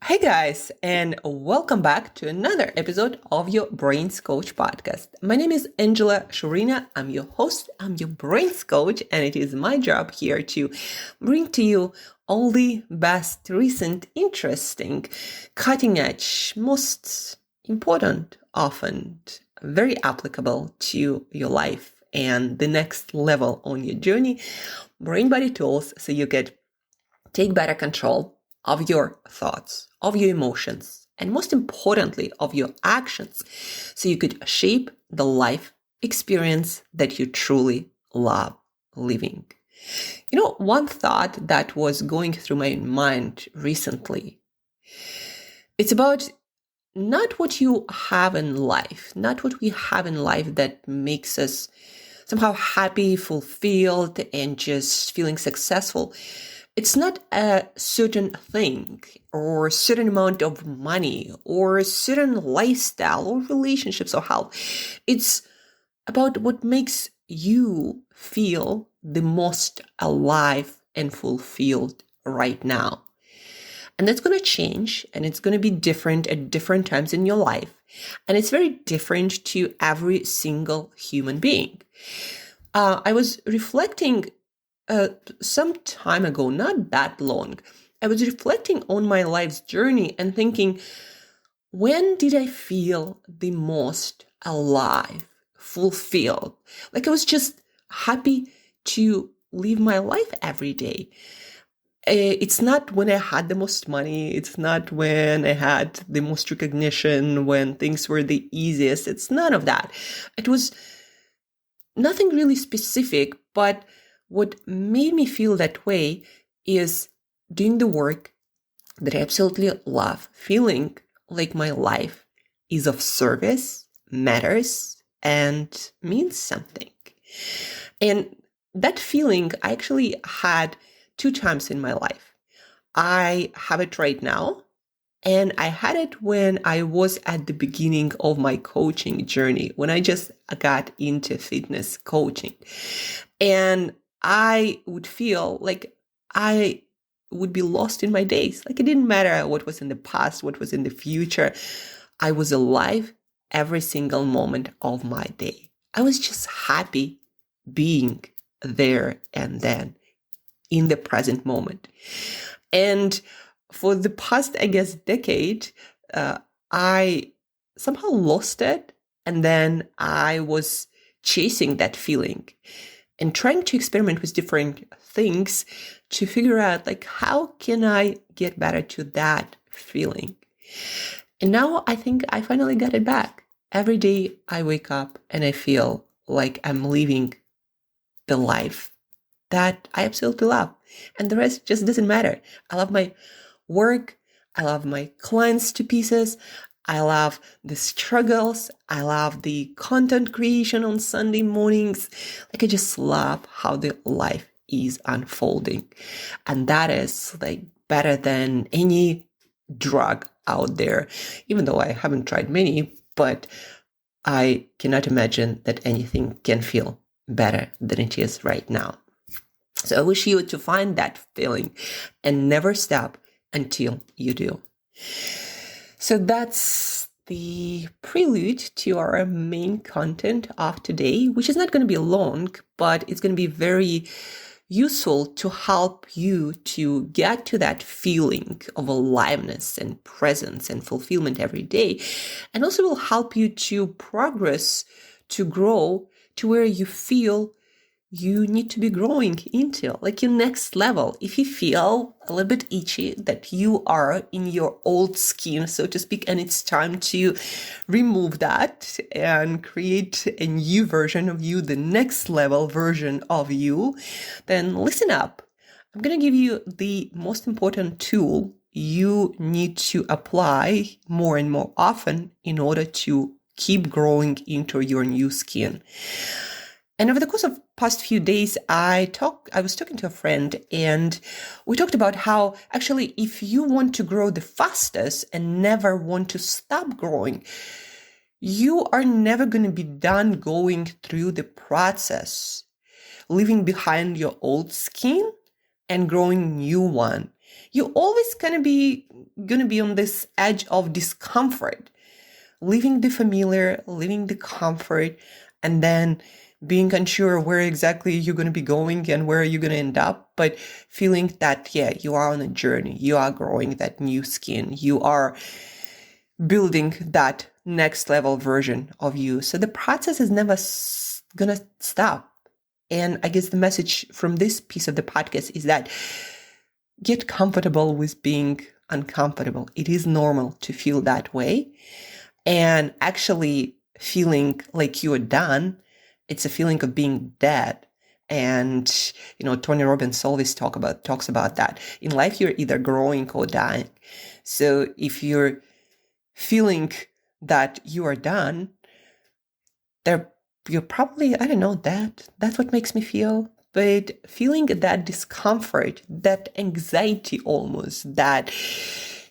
Hey guys, and welcome back to another episode of your Brains Coach podcast. My name is Angela Shurina. I'm your host, I'm your Brains Coach, and it is my job here to bring to you all the best, recent, interesting, cutting edge, most important, often very applicable to your life and the next level on your journey, brain body tools so you could take better control of your thoughts, of your emotions, and most importantly, of your actions, so you could shape the life experience that you truly love living. One thought that was going through my mind recently, it's about not what you have in life, not what we have in life that makes us somehow happy, fulfilled, and just feeling successful. It's not a certain thing or a certain amount of money or a certain lifestyle or relationships or health. It's about what makes you feel the most alive and fulfilled right now. And that's going to change and it's going to be different at different times in your life. And it's very different to every single human being. I was reflecting some time ago, not that long, I was reflecting on my life's journey and thinking, when did I feel the most alive, fulfilled? Like I was just happy to live my life every day. It's not when I had the most money. It's not when I had the most recognition, when things were the easiest. It's none of that. It was nothing really specific, but what made me feel that way is doing the work that I absolutely love, feeling like my life is of service, matters, and means something. And that feeling I actually had 2 times in my life. I have it right now, and I had it when I was at the beginning of my coaching journey, when I just got into fitness coaching. And I would feel like I would be lost in my days. Like it didn't matter what was in the past, what was in the future. I was alive every single moment of my day. I was just happy being there and then in the present moment. And for the past, I guess, decade, I somehow lost it. And then I was chasing that feeling and trying to experiment with different things to figure out, like, how can I get better to that feeling? And now I think I finally got it back. Every day I wake up and I feel like I'm living the life that I absolutely love. And the rest just doesn't matter. I love my work. I love my clients to pieces. I love the struggles. I love the content creation on Sunday mornings. Like I just love how the life is unfolding. And that is like better than any drug out there, even though I haven't tried many, but I cannot imagine that anything can feel better than it is right now. So I wish you to find that feeling and never stop until you do. So that's the prelude to our main content of today, which is not going to be long, but it's going to be very useful to help you to get to that feeling of aliveness and presence and fulfillment every day. And also will help you to progress, to grow to where you feel you need to be growing into, like your next level. If you feel a little bit itchy, that you are in your old skin, so to speak, and it's time to remove that and create a new version of you, the next level version of you, then listen up. I'm going to give you the most important tool you need to apply more and more often in order to keep growing into your new skin. And over the course of past few days, I was talking to a friend and we talked about how actually if you want to grow the fastest and never want to stop growing, you are never going to be done going through the process, leaving behind your old skin and growing new one. you're always gonna be on this edge of discomfort, leaving the familiar, leaving the comfort, and then being unsure where exactly you're going to be going and where you're going to end up, but feeling that, yeah, you are on a journey, you are growing that new skin, you are building that next level version of you. So the process is never going to stop. And I guess the message from this piece of the podcast is that get comfortable with being uncomfortable. It is normal to feel that way. And actually feeling like you are done, it's a feeling of being dead. And, Tony Robbins always talks about that. In life, you're either growing or dying. So if you're feeling that you are done, you're probably, I don't know, that's what makes me feel. But feeling that discomfort, that anxiety almost, that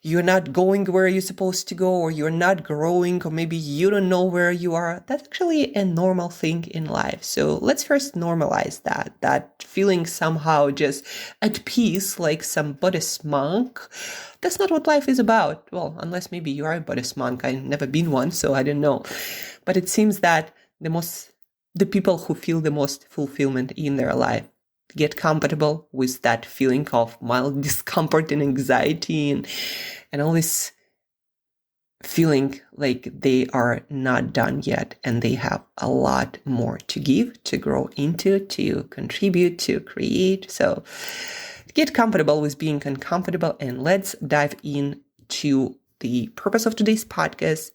you're not going where you're supposed to go, or you're not growing, or maybe you don't know where you are, that's actually a normal thing in life. So let's first normalize that feeling somehow just at peace, like some Buddhist monk. That's not what life is about. Well, unless maybe you are a Buddhist monk. I've never been one, so I don't know. But it seems that the people who feel the most fulfillment in their life get comfortable with that feeling of mild discomfort and anxiety and all this feeling like they are not done yet and they have a lot more to give, to grow into, to contribute, to create. So get comfortable with being uncomfortable, and let's dive into the purpose of today's podcast,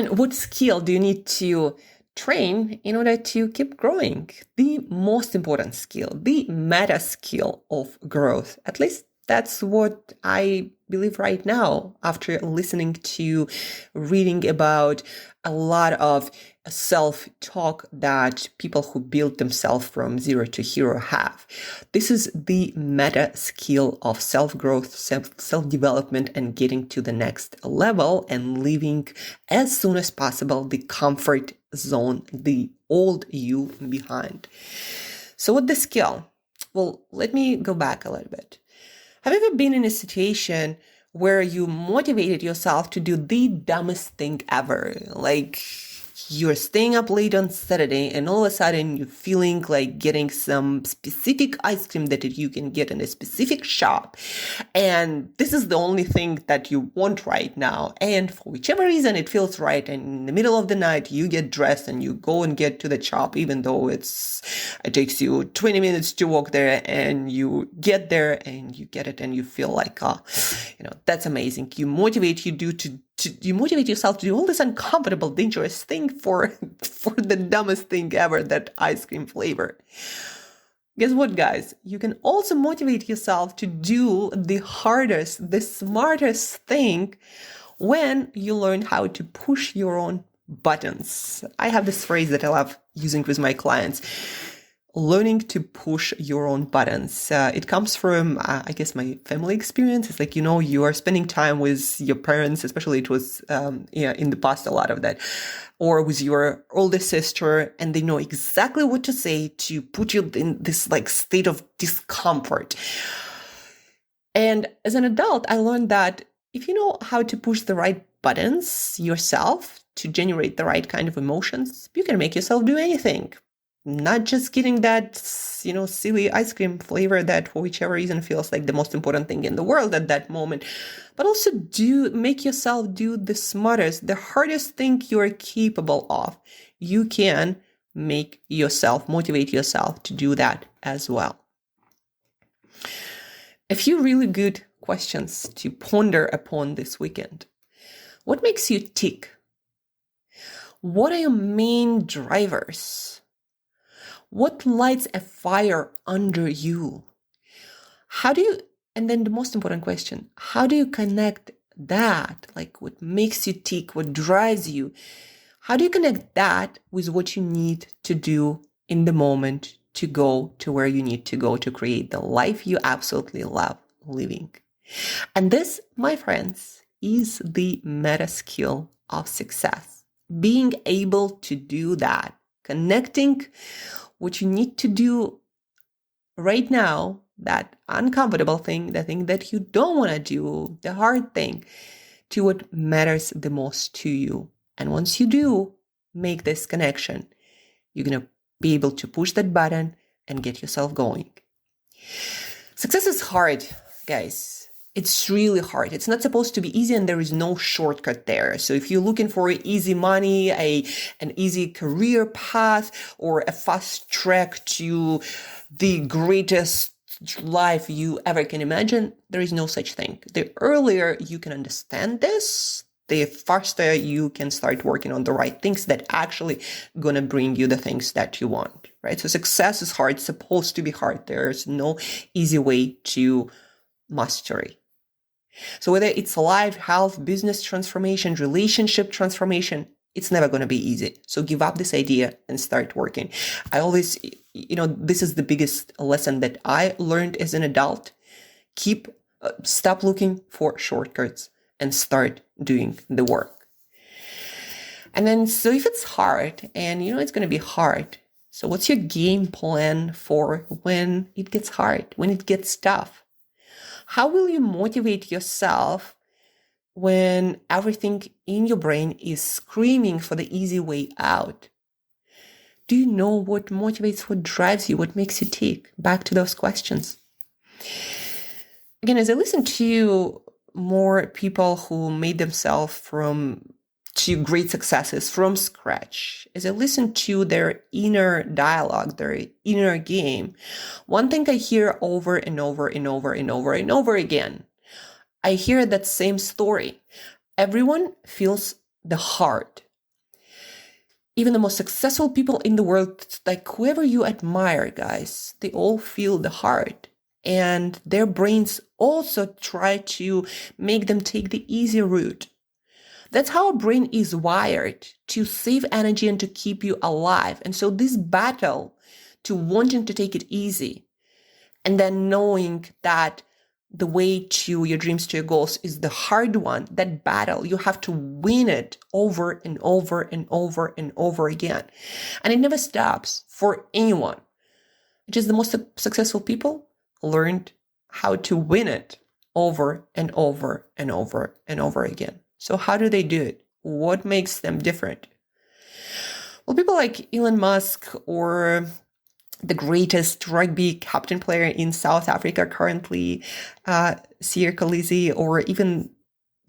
what skill do you need to train in order to keep growing? The most important skill, the meta skill of growth. At least that's what I believe right now after listening to reading about a lot of self-talk that people who build themselves from zero to hero have. This is the meta skill of self-growth, self-development, and getting to the next level and leaving as soon as possible the comfort zone, the old you behind. So what the skill? Well, let me go back a little bit. Have you ever been in a situation where you motivated yourself to do the dumbest thing ever? Like you're staying up late on Saturday and all of a sudden you're feeling like getting some specific ice cream that you can get in a specific shop. And this is the only thing that you want right now. And for whichever reason it feels right. And in the middle of the night, you get dressed and you go and get to the shop, even though it takes you 20 minutes to walk there, and you get there and you get it and you feel like, that's amazing. You motivate yourself to do all this uncomfortable, dangerous thing for the dumbest thing ever, that ice cream flavor. Guess what, guys? You can also motivate yourself to do the hardest, the smartest thing when you learn how to push your own buttons. I have this phrase that I love using with my clients. Learning to push your own buttons. It comes from, I guess, my family experience. It's like, you are spending time with your parents, especially it was in the past, a lot of that, or with your older sister, and they know exactly what to say to put you in this like state of discomfort. And as an adult, I learned that if you know how to push the right buttons yourself to generate the right kind of emotions, you can make yourself do anything. Not just getting that, silly ice cream flavor that for whichever reason feels like the most important thing in the world at that moment, but also make yourself do the smartest, the hardest thing you're capable of. You can motivate yourself to do that as well. A few really good questions to ponder upon this weekend. What makes you tick? What are your main drivers? What lights a fire under you? And then the most important question, how do you connect that, like what makes you tick, what drives you? How do you connect that with what you need to do in the moment to go to where you need to go to create the life you absolutely love living? And this, my friends, is the meta skill of success. Being able to do that, connecting what you need to do right now that uncomfortable thing, the thing that you don't want to do, the hard thing, to what matters the most to you. And once you do make this connection, you're going to be able to push that button and get yourself going. Success is hard, guys. It's really hard. It's not supposed to be easy, and there is no shortcut there. So if you're looking for easy money, an easy career path, or a fast track to the greatest life you ever can imagine, there is no such thing. The earlier you can understand this, the faster you can start working on the right things that actually gonna bring you the things that you want, right? So success is hard. It's supposed to be hard. There's no easy way to mastery. So whether it's life, health, business transformation, relationship transformation, it's never going to be easy. So give up this idea and start working. I always, this is the biggest lesson that I learned as an adult. Stop looking for shortcuts and start doing the work. And then, so if it's hard, and it's going to be hard, so what's your game plan for when it gets hard, when it gets tough? How will you motivate yourself when everything in your brain is screaming for the easy way out? Do you know what motivates, what drives you, what makes you tick? Back to those questions. Again, as I listen to more people who made themselves to great successes from scratch, as I listen to their inner dialogue, their inner game, one thing I hear over and over and over and over and over again, I hear that same story. Everyone feels the heart. Even the most successful people in the world, like whoever you admire, guys, they all feel the heart. And their brains also try to make them take the easy route. That's how a brain is wired, to save energy and to keep you alive. And so this battle to wanting to take it easy, and then knowing that the way to your dreams, to your goals is the hard one, that battle, you have to win it over and over and over and over again. And it never stops for anyone. Just the most successful people learned how to win it over and over and over and over again. So how do they do it? What makes them different? Well, people like Elon Musk, or the greatest rugby captain player in South Africa currently, Siya Kolisi, or even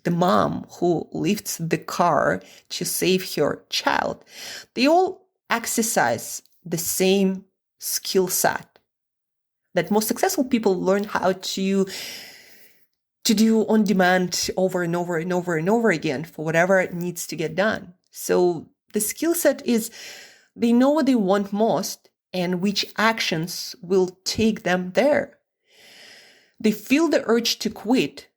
the mom who lifts the car to save her child, they all exercise the same skill set that most successful people learn how to do on demand over and over and over and over again for whatever needs to get done. So the skill set is they know what they want most and which actions will take them there. They feel the urge to quit,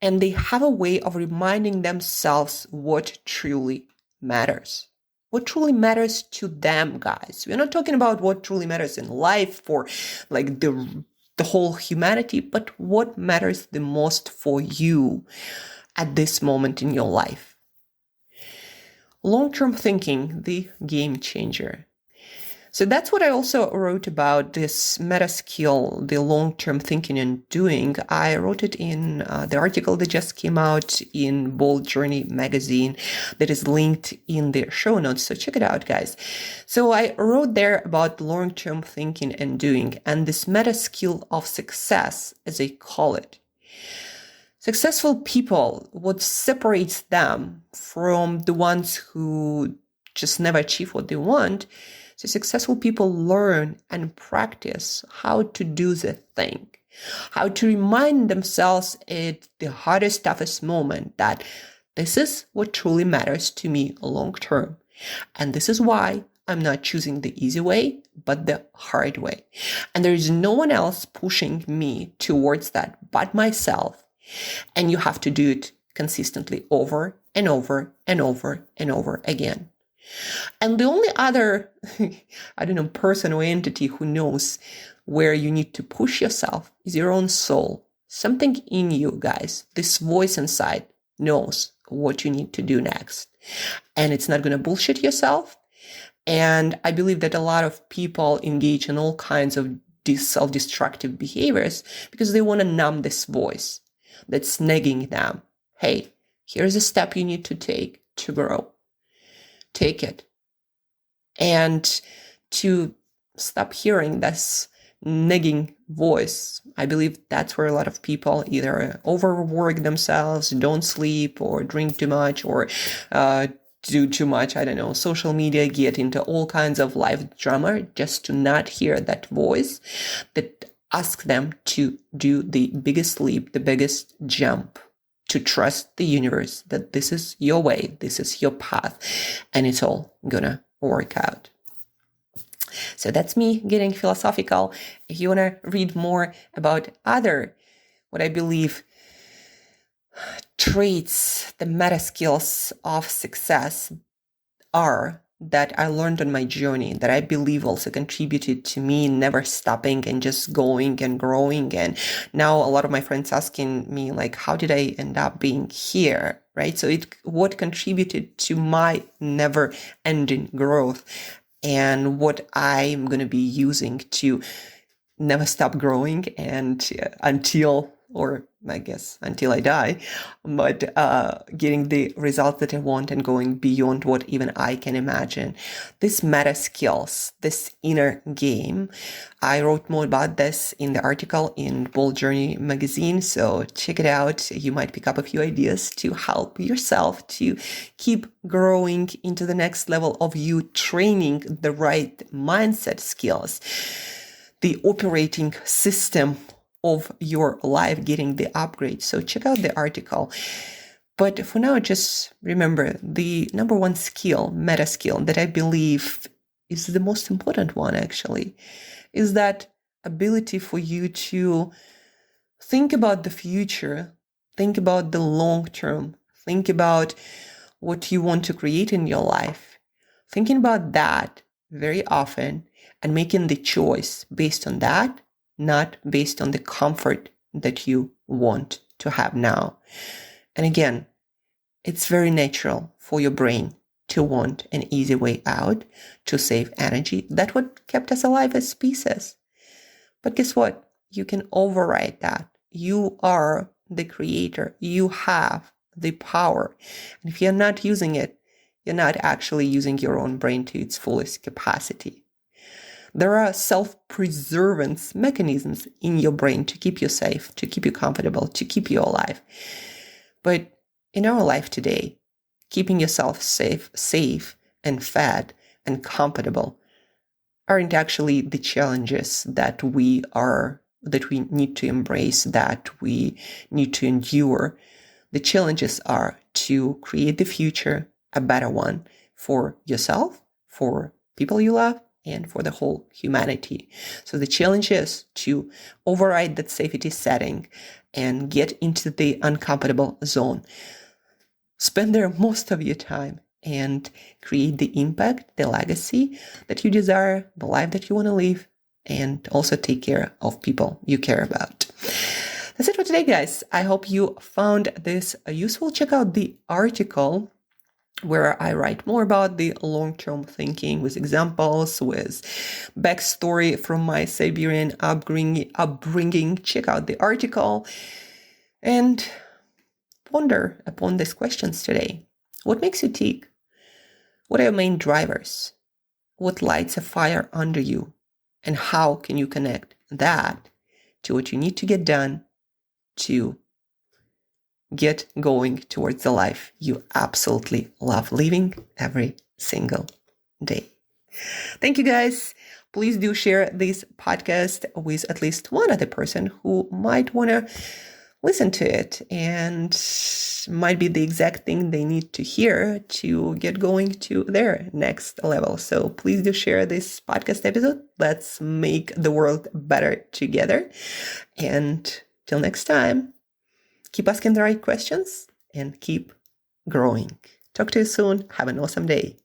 and they have a way of reminding themselves what truly matters. What truly matters to them, guys. We're not talking about what truly matters in life for like the whole humanity, but what matters the most for you at this moment in your life. Long-term thinking, the game changer. So that's what I also wrote about, this meta skill, the long-term thinking and doing. I wrote it in the article that just came out in Bold Journey magazine that is linked in the show notes. So check it out, guys. So I wrote there about long-term thinking and doing, and this meta skill of success, as I call it. Successful people, what separates them from the ones who just never achieve what they want. So successful people learn and practice how to do the thing, how to remind themselves at the hardest, toughest moment that this is what truly matters to me long term. And this is why I'm not choosing the easy way, but the hard way. And there is no one else pushing me towards that but myself. And you have to do it consistently over and over and over and over again. And the only other, person or entity who knows where you need to push yourself is your own soul. Something in you, guys, this voice inside knows what you need to do next. And it's not going to bullshit yourself. And I believe that a lot of people engage in all kinds of these self-destructive behaviors because they want to numb this voice that's nagging them. Hey, here's a step you need to take to grow. Take it. And to stop hearing this nagging voice, I believe that's where a lot of people either overwork themselves, don't sleep, or drink too much, or do too much, social media, get into all kinds of life drama just to not hear that voice that asks them to do the biggest leap, the biggest jump, to trust the universe that this is your way, this is your path, and it's all gonna work out. So that's me getting philosophical. If you want to read more about other, what I believe, traits, the meta skills of success are that I learned on my journey, that I believe also contributed to me never stopping and just going and growing. And now a lot of my friends asking me, like, how did I end up being here, right? So what contributed to my never ending growth and what I'm going to be using to never stop growing and until I die, but getting the results that I want and going beyond what even I can imagine. This meta skills, this inner game, I wrote more about this in the article in Bold Journey magazine, so check it out. You might pick up a few ideas to help yourself to keep growing into the next level of you training the right mindset skills, the operating system of your life, getting the upgrade. So check out the article. But for now, just remember the number one skill, meta skill, that I believe is the most important one actually, is that ability for you to think about the future, think about the long term, think about what you want to create in your life, thinking about that very often and making the choice based on that, not based on the comfort that you want to have now. And again, it's very natural for your brain to want an easy way out, to save energy. That's what kept us alive as species. But guess what? You can override that. You are the creator. You have the power. And if you're not using it, you're not actually using your own brain to its fullest capacity. There are self-preservance mechanisms in your brain to keep you safe, to keep you comfortable, to keep you alive. But in our life today, keeping yourself safe and fed and comfortable aren't actually the challenges that we need to embrace, that we need to endure. The challenges are to create the future, a better one for yourself, for people you love, and for the whole humanity. So the challenge is to override that safety setting and get into the uncomfortable zone. Spend there most of your time and create the impact, the legacy that you desire, the life that you want to live, and also take care of people you care about. That's it for today, guys. I hope you found this useful. Check out the article where I write more about the long-term thinking with examples, with backstory from my Siberian upbringing. Check out the article and ponder upon these questions today. What makes you tick? What are your main drivers? What lights a fire under you? And how can you connect that to what you need to get done to get going towards the life you absolutely love living every single day? Thank you, guys. Please do share this podcast with at least one other person who might want to listen to it and might be the exact thing they need to hear to get going to their next level. So please do share this podcast episode. Let's make the world better together. And till next time, keep asking the right questions and keep growing. Talk to you soon. Have an awesome day.